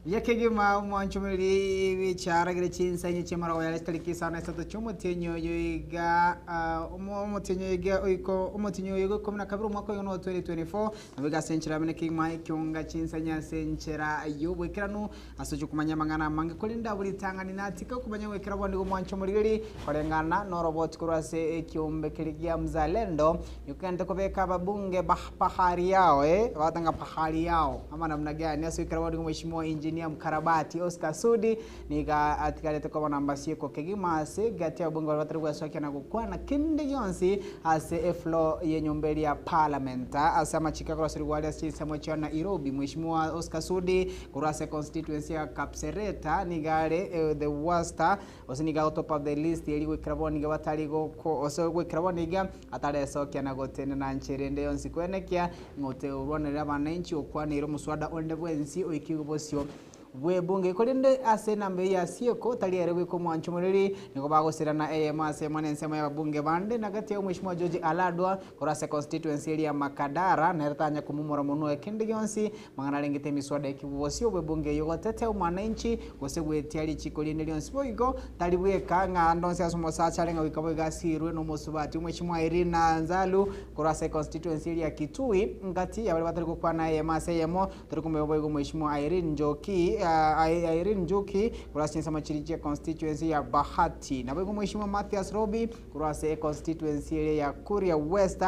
yakegema mwanchumiri bichara gire chinsa nyechemara wayale tariki sana sato chumotenyo yiga umutenyo yiga oiko umutenyo yiga 12 mwaka wa 2024 nabiga senchera bene kigma ikyonga chinsa nya senchera yobwekiranu asoje kumanya mangana mange kolinda buri tangani natika kumanya wekira bondi mwanchumiri korengana no robot kurase ekyombe kirigia mzalendo yukende kobeka babunge bahari yao watanga bahari yao ama namna gani asokira bondi mheshimiwa engineer mkarabati Oscar Sudi niga atikalete kwa nambasi ko kegima ase gati abunge batari gwasokia na gukwana kindi yonsi ase eflo yenyombeli ya parliament asama chikakora sirwali ase samwecho na Nairobi mheshimiwa Oscar Sudi kurase constituency ya Kapsereta nigale the worst osiniga top of the list yeli wekraboni ga batari go ko oso wekraboni ga atare sokia na gotene na ncherende yonsi kwenekia ngote urwanira bananchi okwana iro muswada onde bwensi oikigobosio bwebunge kolende ase nambe ya sieko taliere ko mwanchumuriri niko bagosera na AMS mwanensema ya bunge bande nagati ya mheshimiwa George Aladwa kurase constituency ya Makadara neretanya kumumura muno ekindi yonsi mangana lengete miswada ekibosio bwebunge yogotete mwananchi gosegwetia lichikolinde lyonsi boigo talibweka ngando nsi asomosa chalenga wikabo gasirwe no musubati mheshimiwa Irina Nzalu kurase constituency ya Kitui ngati ya wale batari kwa na AMS yemo tulikumbe boigo mheshimiwa Irene Njoki Irene Njoki kurase samachiriche constituency ya Bahati na boigo mheshimiwa Mathias Robi kurase constituency ya Kuria West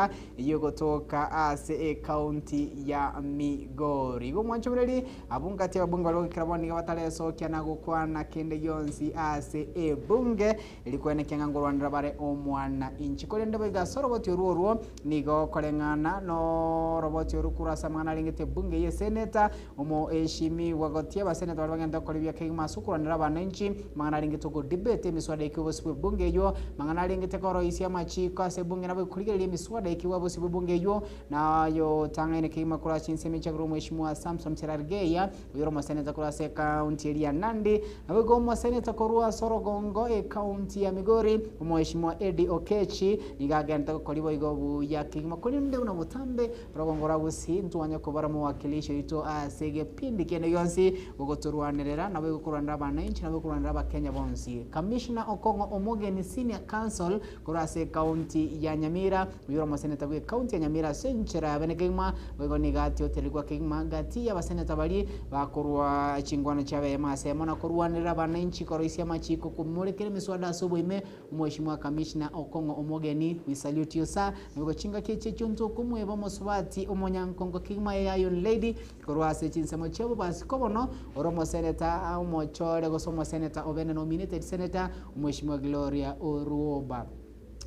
yogotoka ase county ya Migori go mwanchumureri abungati abunge balokiraboni batale sokia na gukwana kende yonsi ase bunge ilikuonekanga ngorwanira bare omwana inchi kolende bega soroboti ruo nigo kolengana no roboti rukurasa mwana lingete bunge ye senator omo eshimi wagotia baseneta bagenda kolibya kegima sukuranira bananchi mwana lingete go debate miswada ikiboswe bunge yo mwana lingete ko roisi amachiko ase bunge nabo kuligere miswada ikiboswe bunge yo nayo tangene kegima kura chinsemi cha mheshimiwa Samson Cherargeya uyoro maseneta kura se county ya Nandi nabo go maseneta korua Sorogongo county ya Migori mheshimiwa Eddie Okechi nigagenda kolibo igobu ya kigima kolinde una butambe rogongora busintu wanya kubara mu wakilisho ito asege pindi kene yonsi gogoturwanerera nabo gukurandira bananchi nabo gukurandira abakenya bonsi Commissioner Okongo Omogeni Senior Council kurase county ya Nyamira uyoro maseneta bwe county ya Nyamira senchera benegema bego nigati hoteligwa kigima gati ya baseneta bali bakurwa chingwana chabe masema na kurwanira bananchi koroisia machiko kumurekere miswada asubu ime mheshimiwa Commissioner Okongo Omogeni we salute you sir ngo chinga kiche chuntu kumweba muswati omonyankongo kigima ya yon lady kurwase chinsemo chebo basi kobono oromo senator omochore gosomo senator obene nominated senator mheshimiwa Gloria Oruoba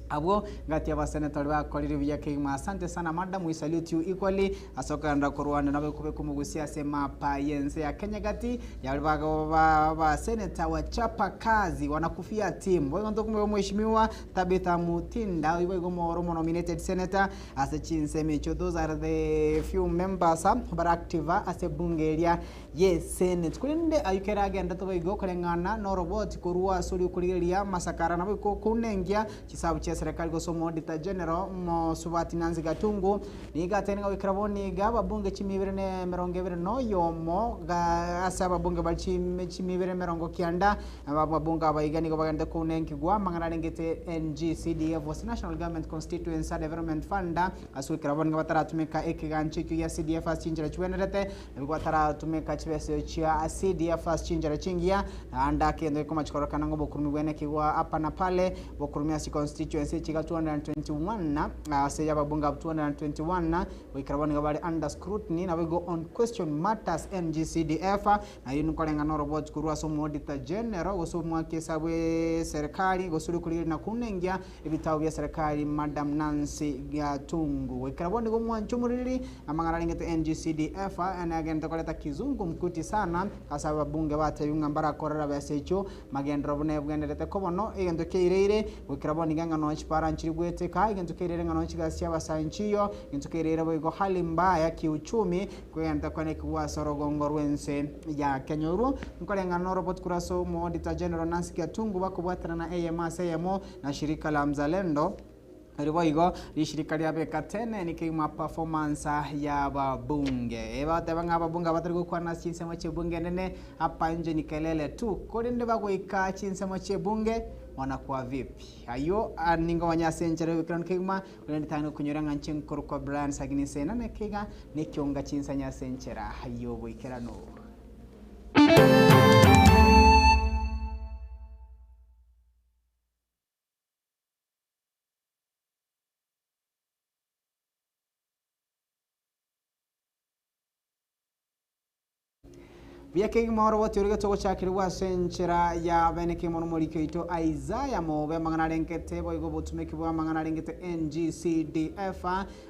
abo ngati ya senator ba koliri bya kigima asante sana madam we salute you equally asoka nda kurwana nabe kube kumugusia sema payense ya Kenya gati ya ba senator wa chapa kazi wanakufia team wewe ndo kumwe mheshimiwa Tabitha Mutinda wewe gomo nominated senator as a chinsemi cho those are the few members but active as a bungeria yes senate kulinde ayukera agenda to go kolengana no robot kurua suri kuliria masakara nabe ko kunengia chisabu serikali gosomo auditor general mo Subati Nanzi Gatungu niga tenga wikraboni gaba bunge chimibirene meronge bire no yomo ga asaba bunge balchi chimibire merongo kianda aba bunge abaigani go baganda kunenki gwa mangana ngete NGCDF was National Government Constituency Development Fund asu wikraboni gabatara tumeka ekiganchi ya CDF as chinjira chwenerete bigatara tumeka chibese chia CDF as chinjira chingia anda kende kuma chikoroka nango bokurumi bwene kiwa apa na pale bokurumi as constituency chiga 221 na seja babunga 221 wikraboni gabali under scrutiny na we go on question matters NGCDF na yinu kolenga no robot kurwa so auditor general go so mwake sabwe serikali go sulu kuliri na kunengia ibitawo bya serikali madam Nancy Gatungu wikraboni go mwanchumuriri amangana lingete NGCDF and again tokoleta kizungu mkuti sana asa babunge bate yunga mbara korera basecho magendro bune bwenderete kobono igendo keirere wikraboni ganga no paranchiri gwete kai gento kerere ngano chigasya basanchiyo gento kerere boigo hali mbaya kiuchumi kwenda kwane kuwa Sorogongo rwense ya Kenyuru nkolenga no robot kuraso mo auditor general Nancy Gatungu bakubwatana na AMS na shirika la Mzalendo riboigo rishirika rya Bekatene ni kima performance ya babunge batebanga ababunge batari gukwana chinsemo chebunge nene hapa nje ni kelele tu kolinde bagoika chinsemo chebunge wanakuwa vipi ayo ningo wanyasenjere wikran kima kolinde tano kunyura nganchen korko brand sagini sena nekiga ne kyonga chinsanya senchera ayo boikerano Biake moro wote uriga togo chakirwa senchera ya beneke mono molikeito Isaiah mobe mangana renkete boigo botumeke bo mangana renkete NGCDF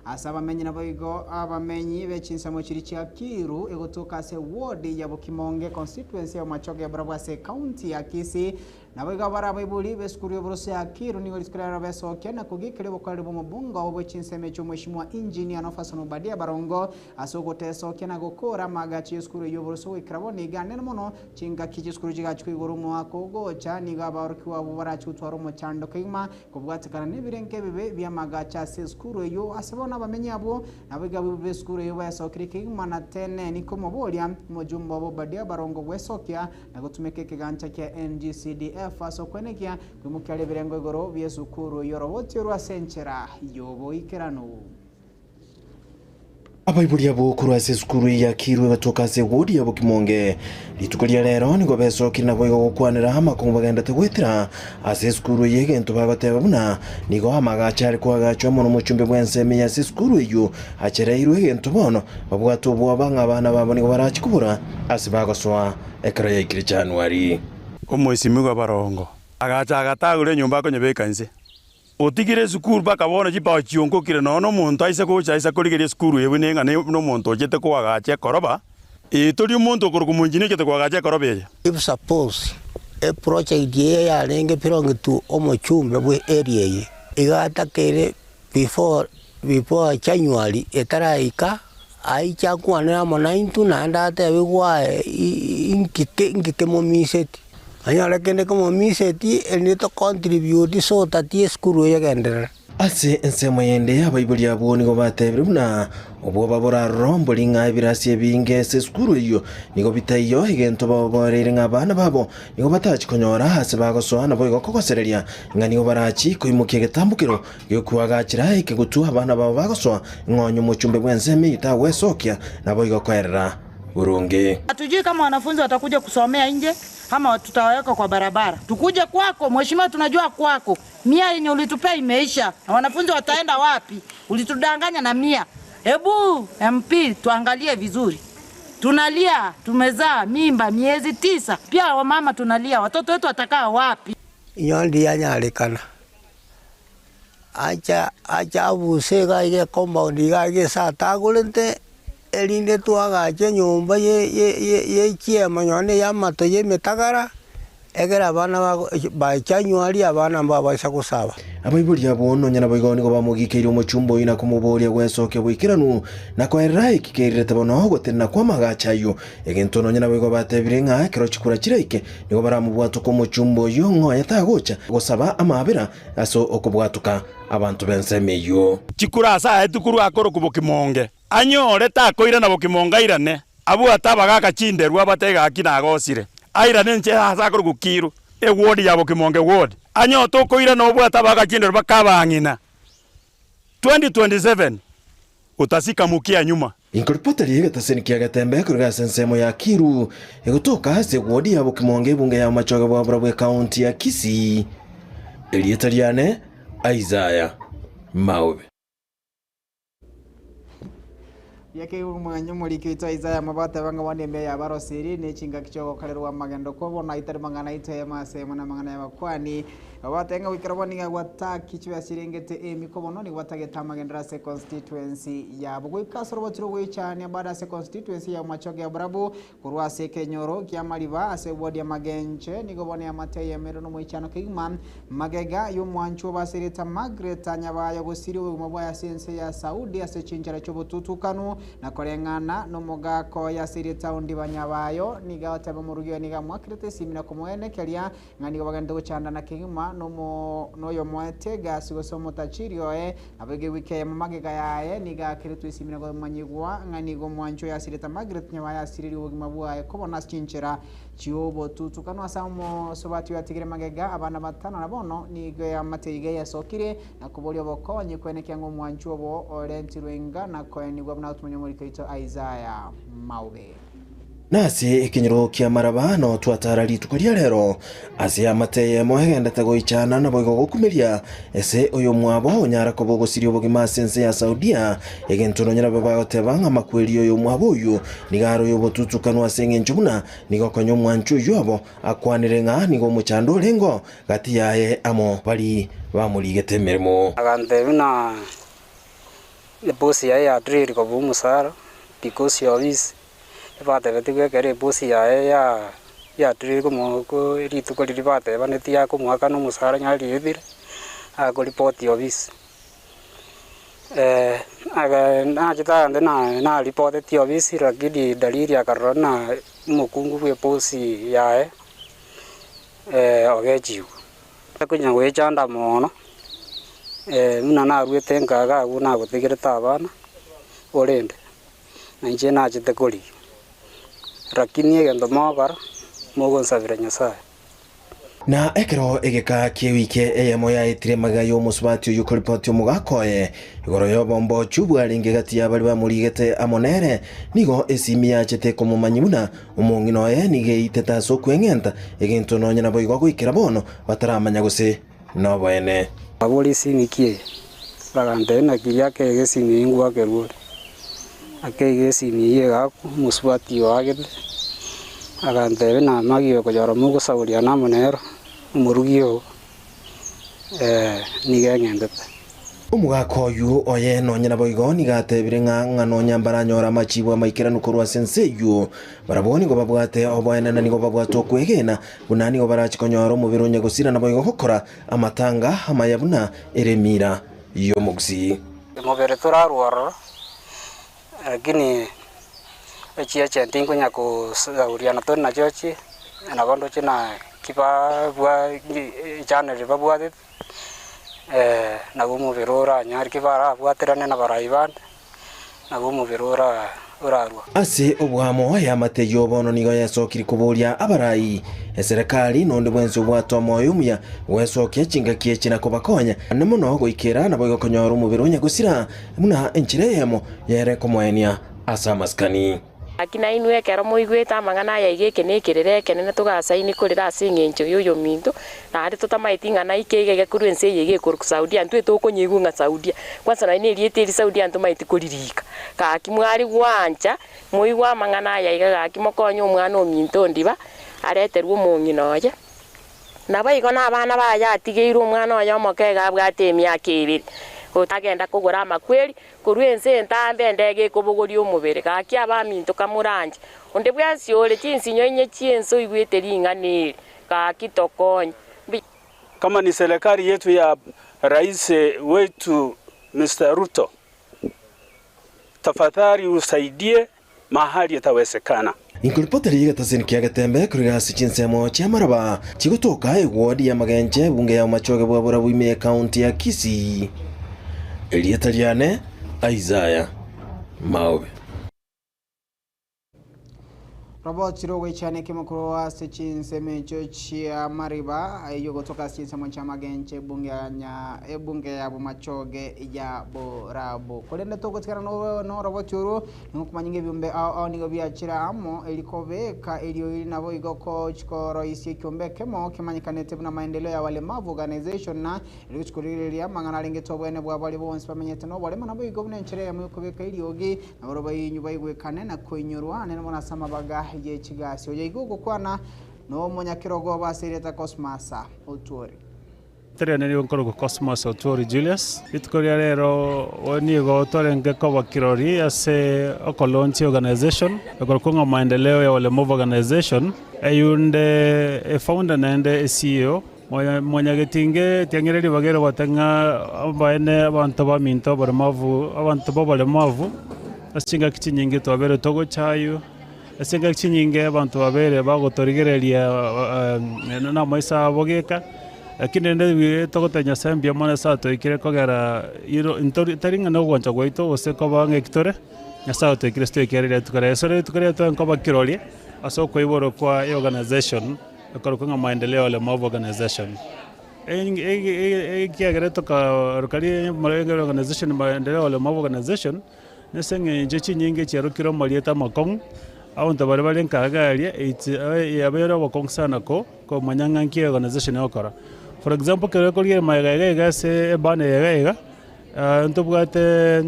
asaba menyi na boigo abamenyi bechinsamo chiri cha Kiru egotoka se ward ya Bokimonge constituency ya Machoge ya Barabwa se county ya Kisii na boigo bara boibuli beskuru yobrose ya Kiru ni goliskara beso kena kugikire bokwali bo mabunga obo chinseme cyo mheshimiwa engineer Nofasono Badia Barongo asogoteso kena gokora magachi eskuru yobrose wikrabo nigane mono chinga kijiskuru jiga chwiguru mwako gocha niga barkiwa barachutwaro mu chando kima kubwatikana nibirenke bibe bya magacha seskuru yo asabona bamenya abo nabiga bibe skuru yo basokiri kima na tene niko mobolia mujumba bo Badia Barongo wesokia na gutumeke kigancha kya NGCDF asokwenekia kumukale birengo igoro byesukuru yo roboti ro asenchera yobo ikerano abaibuli abo kurwase skuru ya Kiru batoka se wodi ya Bokimonge litukulia lero ni gobeso kina boyo gukwanira amakungu bagenda tegwitira ase skuru yege ntu bagoteba buna nigo amagacha ari kwagachwa mono muchumbe bwenseme ya skuru iyo achere iru yege ntu bono babwato bwa banga bana babo nigo barachikubura ase bagoswa ekara ya ikiri January omwesimigo Barongo agacha agatagure nyumba konyebeka nse otigire skuru bakabona jipa chiongo kire nono muntu aise gocha aise kurigire skuru yebunenga no muntu jete kwagache koroba turi muntu kurukumunjine jete kwagache koroba if suppose a project ye ya lenge pirongo tu omochumbe bwe area ye igata kere before January etaraika aicha kwanira mona intu nanda tebigwa inkike momiseti anyala kende como miseti elito contribute so tati skuru yagendera ase ensemo yende abaibuli abo nigo batebire buna obwo babora rombo linga ibirasi binge se skuru iyo nigo bitayo igento baborere ngabana babo nigo batachi konyora hase bagosoana boigo kokosereria nga nigo barachi koimukie getambukiro gikuagachira ikigutu abana babo bagosoa ngonyo muchumbe bwenseme itawe sokia na boigo koerera burungi hatujui kama wanafunzi watakuja kusomea nje kama tutaweka kwa barabara. Tukuje kwako mheshimiwa, tunajua kwako 100 yenye ulitupea imeisha. Na wanafunzi wataenda wapi? Ulitudanganya na 100. Hebu MP tuangalie vizuri. Tunalia, tumezaa mimba miezi 9. Pia wamama tunalia, watoto wetu watakaa wapi? Nyondi yanyalikana. Acha busega ile compound yake saa tagulente elinde tuagache nyumba ye chiema nyone ya mato ye metagara egera bana ba January abana babasha kusaba abaibuli abo nyana boigoni go bamugikeire umuchumbo ina kumuboria gwesoke bwikiranu na kwerera ikikeirire tabono gotena kwa magachayo egento nyana boigo batebire nga kero chikura chiraike nigo baramubwato ko muchumbo yo ngo yatagocha gosaba amabera aso okubwatuka abantu bensemeyo chikura asa etukuru akoro kubokimonge anyore takoira na Bokimonga irane abu atabaga kachinderwa batega kinagosire airane nche asa akoro kukiru ward ya Bokimonge ward anyoto koira no bwa tabaga chinderwa bakabangina 2027 utasika mukia nyuma inkorpotari yegataseni kia gatembe kurga sensemo ya Kiru egotoka hase ward ya Bokimonge bunge ya Machoge bwa Barabwe county ya Kisii Elietariane Isaiah Maube yake umwanyo muri kwita Isaiah mabata banga wande mbe ya barosiri ne chinga kichoko kalerwa magendo ko bona itari mangana ite mase mona mangana ya bakwani abatenga wikaraboni ga wataki chwe sirengete emikobono ni watageta magendra se constituency ya bugwe kasoro botiro we cyane bada se constituency ya Machoge ya Brabo kurwa se Kenyoro kya mariba ase wodi ya Magenche ni gobone ya Mateye mero no mwichano kigman magega yo mwancho basirita Margaret anyabayo gusiri we mabwa ya sense ya Saudi ase chinjara chobututukano na korengana no mogako ya sirita undi banyabayo niga wataba mu rugyo niga mwakirete simina kumwene kelia ngani baganda gucanda na kigman nyuma noyo mwetega sigosomo tachirio abege wike magega yae niga kiretu isimina go manyigwa ngani go mwancho ya sireta Margaret nyawa ya siriri ubugima bwaye kubona cinchera chiobo tutukano asamo sobati ya tigire magega abana batano nabono nigo ya matege ya sokire na kubolyo bokonye kwenekya ngo mwancho bo orentirwenga na koeni gwa na tumenye muri kaito Isaiah Maube nasi ikinyiro kia marabano twatara litukuria rero asia mateye mohegendete goichana na boigo gukumiria ese uyu mwabo nyara ko bogosirio bugima sense ya Saudia egentuno nyara babagoteba nga makweli uyu mwabo uyu nigaro yo botutukano asenge njumuna nigokonyo mwanchu yobo akwanire nga nigo muchando lengo gati yae amo bali bamuligete mermo agante bina le bosi ya drill ko bu musara because of this bate betige kere bosi ya drill ko mo ko ritu ko ribate banetia ko mwaka no musara nyali yebire ko report of this aga na jita na report of this ragidi dalili ya corona mukungu we bosi ya ogejiu kunya we chanda mono muna na ruete ngaga una gutigire tabana orende na nje na jite kuri rakini egendo magara mogon savira nyasaye na ekero egeka kiwike eyemo ya itire magayo musubati uyu kuripoti umugakoye igoro yo bombo chubu alinge gati ya bali bamuligete amonere nigo esimia chete ko mumanyimuna umungino ye nige iteta so kwengenta egintu nonya nabo igwa kwikira bono bataramanya gose no bene aboli simikie bagante na kiyake gesimi ingwa kerwo akegesi yega musubati wagete agante na magiyo ko jaro mugo sauria na monero umurugio nigengendete umugakoyu oye nonya nabo igoni gatebire nga nonya mbaranyora machibo maikira nukorwa senseyu baraboni go babwate oboena nani go babwato kwegena bunani go barachikonyoro mubironye gusira nabo igokora amatanga amayabuna eremira yo mugsi mobere torarwara lakini echia chentingo nyako sauria na tona chochi na bondo china kipa bwa channel babwate na gumu virora nyari kibara bwaterane na baraibande na gumu virora urarwa ase obwamo ya mateyo bono nigo yasokiri kuburia abarai eserikali nonde bwenzo bwato moyumya wesokia chinga kiechina kubakonya nemuno goikera na bogo konyoro mubironya gusira muna enchiremo yere komwenia asa maskani akina inwe kero muigweta mangana ya igeke nekirere kenene tugasaini kurira asingencho yoyo minto na ande tutamaitinga na ikege kurense yege ku Saudi antu tukonyigu nga Saudi kwanza na ine rieteri Saudi antu maiti kuririka ka kimwari gwanja muigwa mangana ya igega kimokonyo umwana ominto ndiba areterwo munginoye na baigo na abana baya atigeirwo umwana oyo mokega bwate emyaka 2 utagenda kugura amakweli kurwense ntambe ndege kubuguri umubere gaki abaminto kamuranje onde bwansi ole chinsinyo inye chienso igwete lingane gaki tokonye kama ni serikali yetu ya rais wetu Mr. Ruto, tafadhali usaidie mahali yatawezekana. Inkulipoteri gatasini kia gatembe kuriga sichinsemo chia maraba chigutoka egwodi ya magenche bunge ya machoge bwa bura bwime county ya Kisii. Elietaliane Isaiah Maube Robot Chirowe chane kimakuru wa sechinse mecho chia mariba ayo kutoka sechinse mwancha magenche bunge ya bumachoge ya borabu kolenda toko tikana no robot churu nukumanyinge biumbe au nigo biachira amo elikobeka elio ili nabo igoko chikoro isi kiumbe kemo kimanyikanete na maendeleo ya walemavu organization na ilichukulilia mangana linge tobwene bwa bali bonse pamenyete no bale manabo igobune nchere ya mukobeka eliogi na boroba yinyuba igwekane na koinyorwa nene mona samabaga ye chigasi oje igugo kwana no munyakirogo basireta Cosmasa Otuori Tere nyo nkoro Cosmasa Otuori Julius itkoria rero oni go torenge ko bakirori ase okolonchi organization okolkonga maendeleo ya walemavu organization ayunde founder nende CEO monya getinge tiangereri bagero batanga abane abantu baminto baremavu abantu babalemavu asinga kichinyinge twabere togo chayo asenga kinyinge abantu babere bagotorigereria na maisa bogeka lakini ndio togotenya sambia mona sato ikire kogera iro taringa no gwancha gwaito ose koba ngekitore nyasato to ikire sto ikire tukare sore tukare to nkoba kiroli aso ko iboro kwa organization ko maendeleo le mob organization kiagere toka rukari organization maendeleo le mob organization nesenge jechi nyinge chero kiro malieta makong au ntabare bali nkagaria yabero bakong sana ko manyanga nki organization yokora. For example, kero ko maega se bane yega ntobugate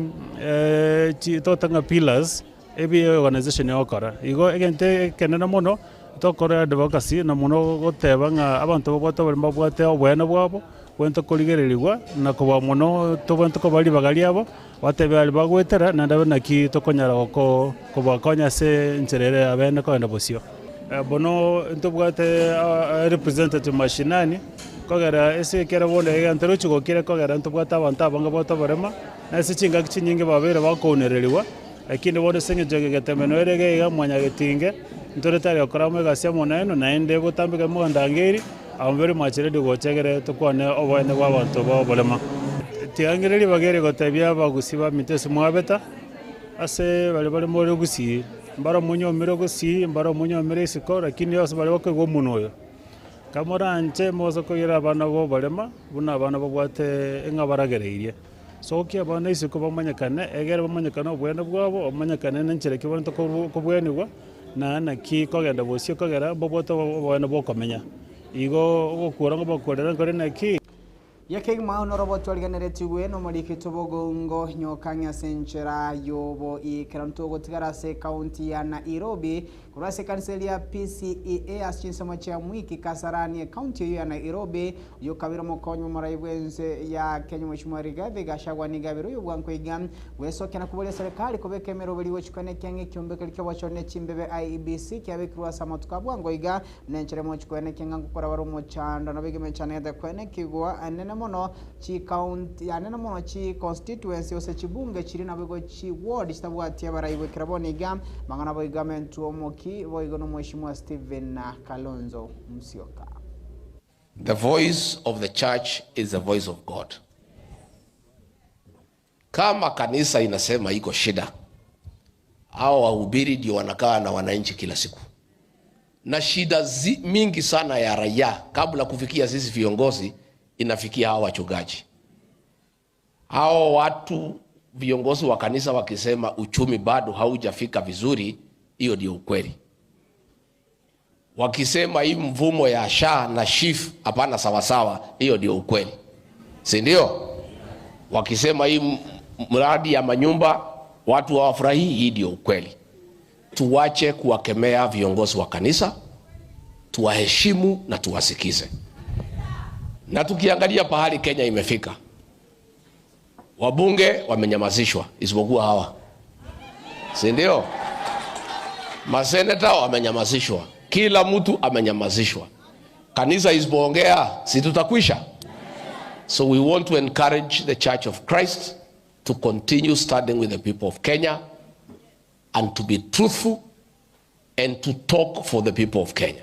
to tanga pillars ebi organization yokora igo egente kenena mono tokora advocacy na muno gotebanga abantu boto bari mabwate obwena bwabo kwento kurigererirwa na kuba muno tobento ko bali bagali abo watebe ali bagwetera na ndabe naki tokonyara ko bakonya se ncherere abene ko enda bosio bono ntobwate representative mashinani kogera ese kera bonde egantero chugo kire kogera ntobwata abantu abanga boto barema na ese chinga kinyinge babere bakonereriwa lakini bonde senge getemeno erege ga mwanya getinge ntoretari okoramo gasia moneno na ende botambika mo ndangeri I'm very much ready to chegere to kwane obone bw'abantu bobolema tiangereri bagere gotabya bagusiba mitese mwabeta ase bali muri gusi mbaro munyo miro gusi mbaro munyo mire siko lakini yose bali bakwe munoyo kamora nche mozo ko yira bana bobolema buna bana bobwate engabaragereirie so ki abana isiko bamanyakane egere bamanyakane obwene bwabo omanyakane n'enchere kibonto ko bwenigwa na ki kogenda bosio kogera boboto obwene bokomenya igo gukura ngo bakorera ngore naki yake maono robot walganere tigwe no malike tobogongo nyokanya senchera yobo ikranto gotigara se county ya Nairobi kurase kanseli ya PCEA ashinsoma cha mwiki Kasarani county ya Nairobi yo kabira mokonyo maraibwense ya Kenya Mheshimiwa Rigathi Gachagua ni gabiro yo bwanko igam weso kana kubole serikali kobeke merobeli wochikane kyange kyombe kalikyo bachone chimbebe IEBC kyabekirwa samatuka bwango iga nenchere mochikane kyanga gukora baro mochanda nabege menchane da kwene kigwa anene mono chi county anene mono chi constituency ose chibunge chiri nabego chi ward chitabwatia baraiwe kirabone iga mangana bo igamentu omoki boigono Mheshimiwa Stephen Kalonzo Musyoka. The voice of the church is the voice of God. Kama kanisa inasema iko shida, hao wahubiri ndio wanakaa na wananchi kila siku. Na shida mingi sana ya raia kabla kufikia sisi viongozi inafikia hao wachungaji. Hao watu viongozi wa kanisa wakisema uchumi bado haujafika vizuri, hiyo ndio ukweli. Wakisema hii mvumo ya SHA na SHIF hapana sawa sawa, hiyo ndio ukweli. Si ndio? Wakisema hii mradi ya manyumba watu hawafurahi, hii ndio ukweli. Tuwache kuwakemea viongozi wa kanisa, tuwaheshimu na tuwasikize. Na tukiangalia pahali Kenya imefika, wabunge wamenyamazishwa isipokuwa hawa. Si ndio? Maseneta wamenyamazishwa, kila mtu amenyamazishwa. Kanisa isipoongea si tutakwisha? So we want to encourage the Church of Christ to continue standing with the people of Kenya and to be truthful and to talk for the people of Kenya.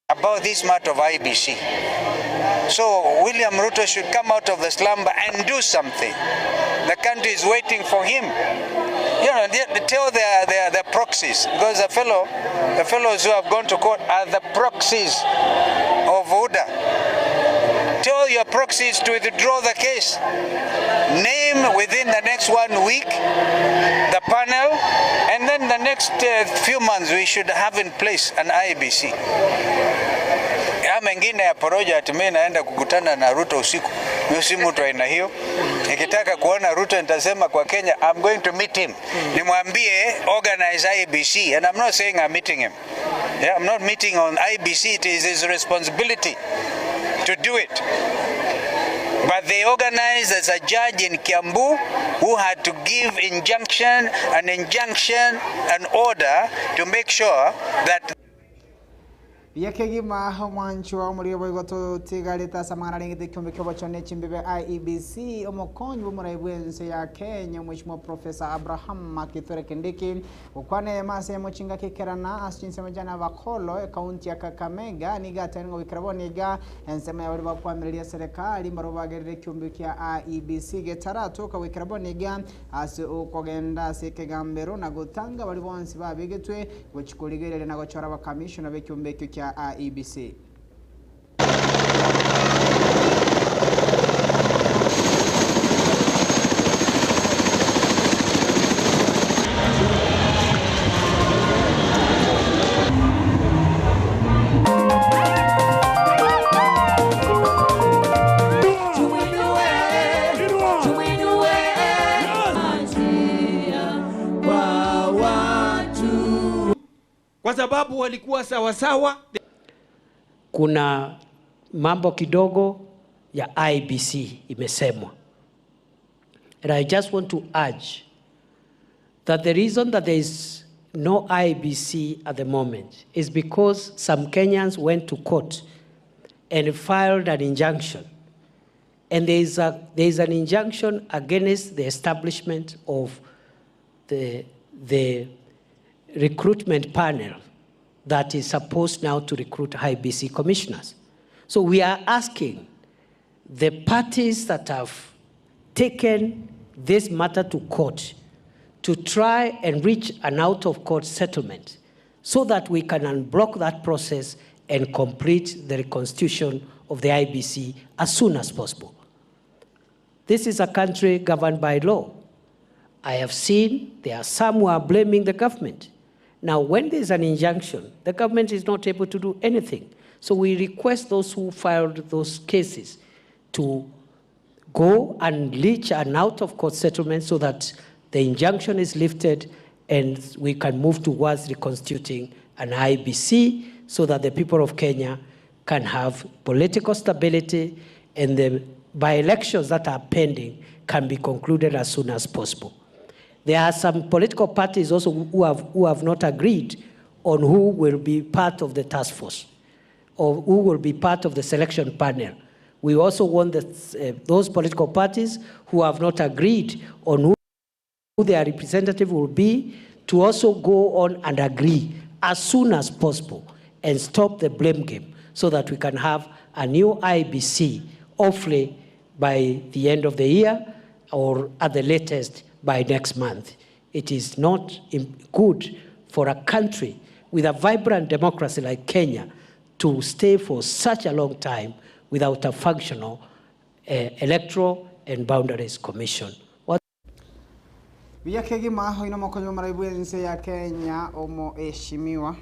About this matter of IBC. So William Ruto should come out of the slumber and do something. The country is waiting for him. You know, they tell their proxies, because the fellows who have gone to court are the proxies of UDA. Tell your proxies to withdraw the case. Name within the next 1 week the panel, and then the next few months we should have in place an IBC. Mengine ya poroja atumie naenda kukutana na Ruto usiku. Mimi si mtu aina hiyo. Nikitaka kuona Ruto nitasema kwa Kenya, I'm going to meet him. Nimwambie organize IBC, and I'm not saying I'm meeting him. Yeah, I'm not meeting on IBC. It is his responsibility to do it. But they organized as a judge in Kiambu who had to give an injunction, an order to make sure that Yakegima mwanchwa muri boigoto tigarita samara ringite kyombe kyobachone chimbibe IEBC omokonyi bumuraibwense ya Kenya Mheshimiwa Profesa Abraham Kithure Kindiki ukwane mase mochinga kekerana ashinse majana bakolo kaunti ya Kakamega niga ngo bikaraboni ga ensema yabari bakwamiria serikali marobagerere kyombe kya IEBC getarato ka bikaraboni ga ase ukogenda sekegambero na gutanga bari bonsi babigetwe gochikuligerere na gochora ba commissioner be kyombe kya IEBC. Kwa sababu walikuwa sawa sawa. Kuna mambo kidogo ya IEBC imesemwa. And I just want to urge that the reason that there is no IEBC at the moment is because some Kenyans went to court and filed an injunction. And there is an injunction against the establishment of the recruitment panel that is supposed now to recruit IEBC commissioners. So we are asking the parties that have taken this matter to court to try and reach an out-of-court settlement so that we can unblock that process and complete the reconstitution of the IEBC as soon as possible. This is a country governed by law. I have seen there are some who are blaming the government. Now, when there's an injunction, the government is not able to do anything. So we request those who filed those cases to go and reach an out-of-court settlement so that the injunction is lifted and we can move towards reconstituting an IEBC so that the people of Kenya can have political stability and the by-elections that are pending can be concluded as soon as possible. There are some political parties also who have not agreed on who will be part of the task force or who will be part of the selection panel. We also want that, those political parties who have not agreed on who their representative will be to also go on and agree as soon as possible and stop the blame game so that we can have a new IEBC, hopefully by the end of the year or at the latest by next month. It is not good for a country with a vibrant democracy like Kenya to stay for such a long time without a functional electoral and boundaries commission. Biyakegima hoino mokonyo maraibuense ya Kenya omo eshimiwa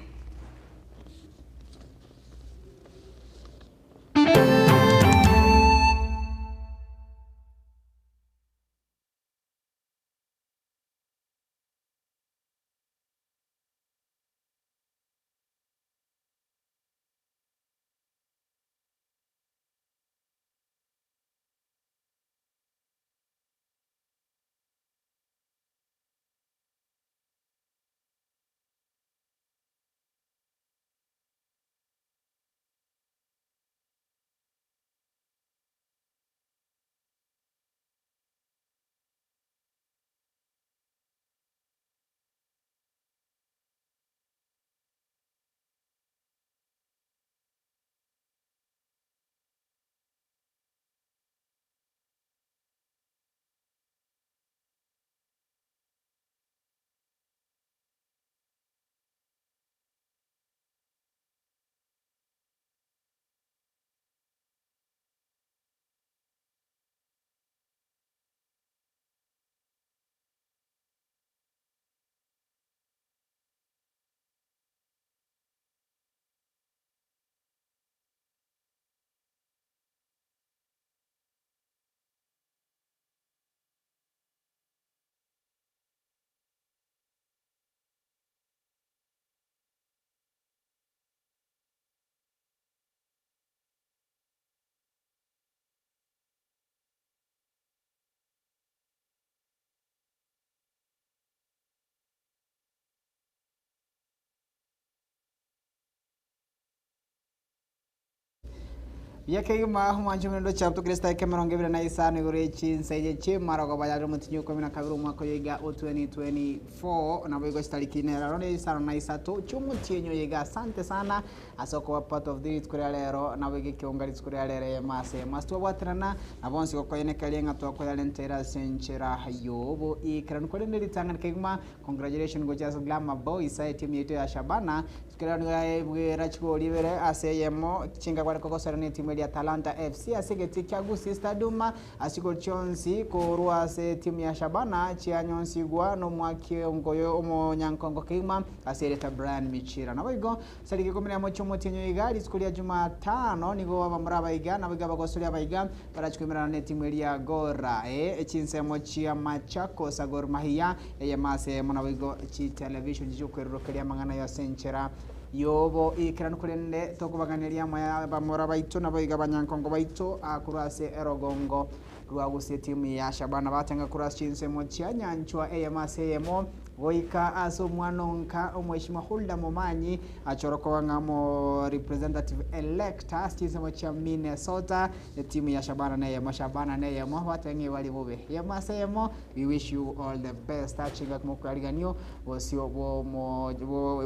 yakegima humanjumendo chapto Krista kemerongebe na isani gurechi nseje chimara go bayalo mutinyo 12 mwaka yiga 2024 na boygo stalikine rone isano na isato chumutinyo yiga asante sana asoko wa part of this kuralero na boyge kiongari kuralere mase mastu watrana na bonsi ko koyene kalenga to ko yalentera senchera yobo ikran ko ndeli tangana kegima congratulations go just glama boy sai team yetu ya Shabana kurano ya bwirachko libere aseyemo chinga kwa ko serene timu ya Talanta FC asegeti kyagusi staduma asigol chonsi ko ruase timu ya Shabana chianyonsi gwa no mwake ngoyo omo nyankongo kima asereta Brian Michira na bigo salike komene amocho motenyo igali skuli ya Jumatano nigo bamuraba iga na biga bagosuli abayiga barachkwemera na timu ya Gora chinsemo chia Machakos Gor Mahia yamase mona bigo chi television jukwerero kali mangana ya senchera yobo ikirano kurende tokubaganiria maya bamora baito nabayiga banyankongo baito akurase erogongo rwaguse timu ya Shabana batenga kurase chinsemo chia nyanchwa eyamaseyemo goika aso mwanonka omweshima Hulda Momanyi achoroko wangamo representative elector chinsemo chia Minnesota timu ya Shabana naye Mashabana naye mwatenge wali bobe yamaseyemo. We wish you all the best achinga kumukaliganio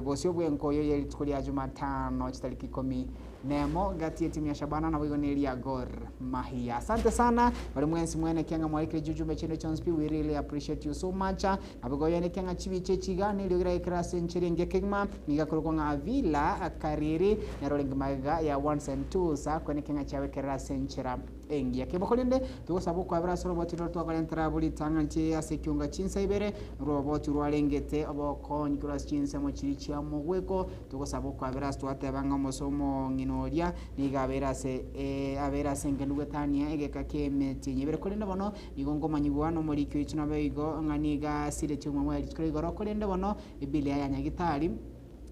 bosio bwenko yoye tukuli ya Jumatano chitaliki 10 nemo gati ya timu ya Shabana na wigoni ya Gor Mahia. Asante sana bali mwensi mwene kianga mwaikire jujumbe chende chonspi. We really appreciate you so much. Abigo yene kianga chibiche chigani liogira ikira sencheri ngekegma niga kurukonga Avila Kariri narolengimaga ya 1 and 2 sa kwene kianga chawe kira senchera engi yakibokolende tugosabu kwa abra soro botiro twakalentara buli tanganti asekyunga chinsa ibere roboti rwalengete oboko Nicolas chinsa mo chirichi amogweko tugosabu kwa abra twatebanga mosomo nginoria nigaberase aberase ngendugwetania egeka kemeti nyebere kolende bono igongo manyigwano muri kyo ituna beigo nganiga sire cyumwe mwali twigoro kolende bono ibilia ya nyagitari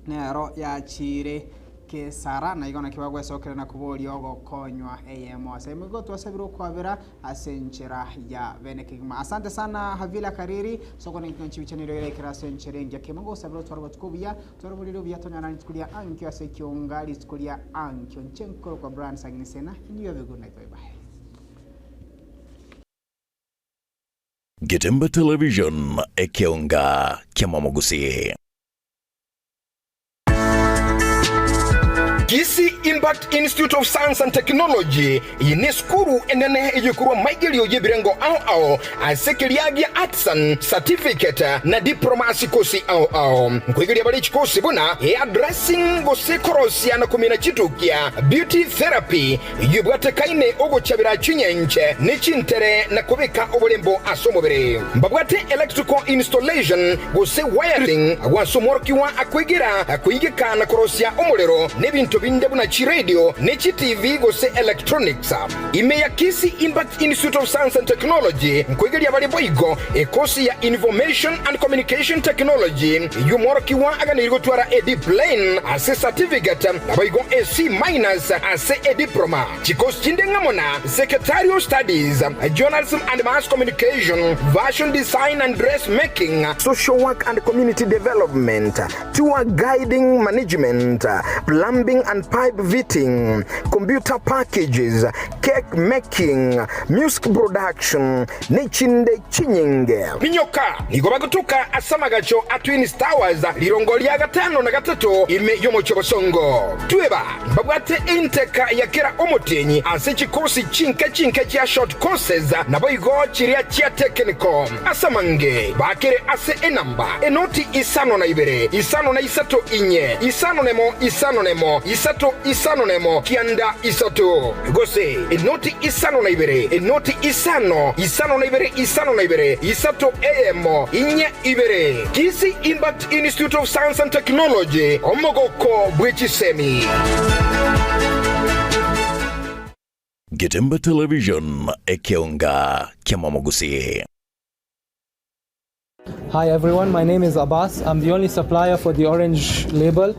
nero ya chire ke Sara na igona kibagwe sokere na kuboli ogo konywa AMO asemigo twasabiro kwabera asenchera ya venekigma. Asante sana Havila Kariri soko nkinchi chaniro ile kira senchera ngia kemango sabiro twarwa tukubia twarwa bya tonyana nitukulia ankyo asekyonga litukulia ankyo nchenkoro kwa brand sagnisena. You have a good night. Bye bye. Getemba Television ekyonga kyamamogusi. Kisi Impact Institute of Science and Technology yine skuru enene ejekuru maigilio yebirengo ao asekeliagia artisan certificate na diploma sikosi ao mkwigili bali chikosi buna addressing gose korosia na kumina chitukia beauty therapy yubwate kaine ogo chabira chinyenche nichintere na kubika obulembo asomobere mbabwate electrical installation gose wiring wasomorkiwa akwigira na korosia omulero nebintu bindebu na radio nechi TV gose electronics ime ya Kisi Impact Institute of Science and Technology mkwigeli abali boigo ekosi ya Information and Communication Technology yumorokiwa aganirigo twara edi plain ase certificate abaigo AC- ase diploma chikosi chindengamona secretarial studies journalism and mass communication fashion design and dressmaking social work and community development tour guiding management plumbing and pipe fitting, computer packages, cake making, music production, nechinde chinyinge. Minyoka, nigoba kutuka asamagacho atwini stars, lirongolia gatano na gatato ime yomo chobosongo. Tueba, babwate inteka ya kira omotenyi, ase chikosi chinke chia short courses, na boigo chiria chia technical. Asamange, bakere ase enamba, enoti isano na ibere, isano na isato inye, isano nemo, isato isano nemo kianda isato gose enoti isano na ibere isato emo inye ibere Kisi Impact Institute of Science and Technology omogoko bwechisemi. Getemba Television ekyonga kyamamogusi. Hi everyone, my name is Abbas. I'm the only supplier for the Orange label.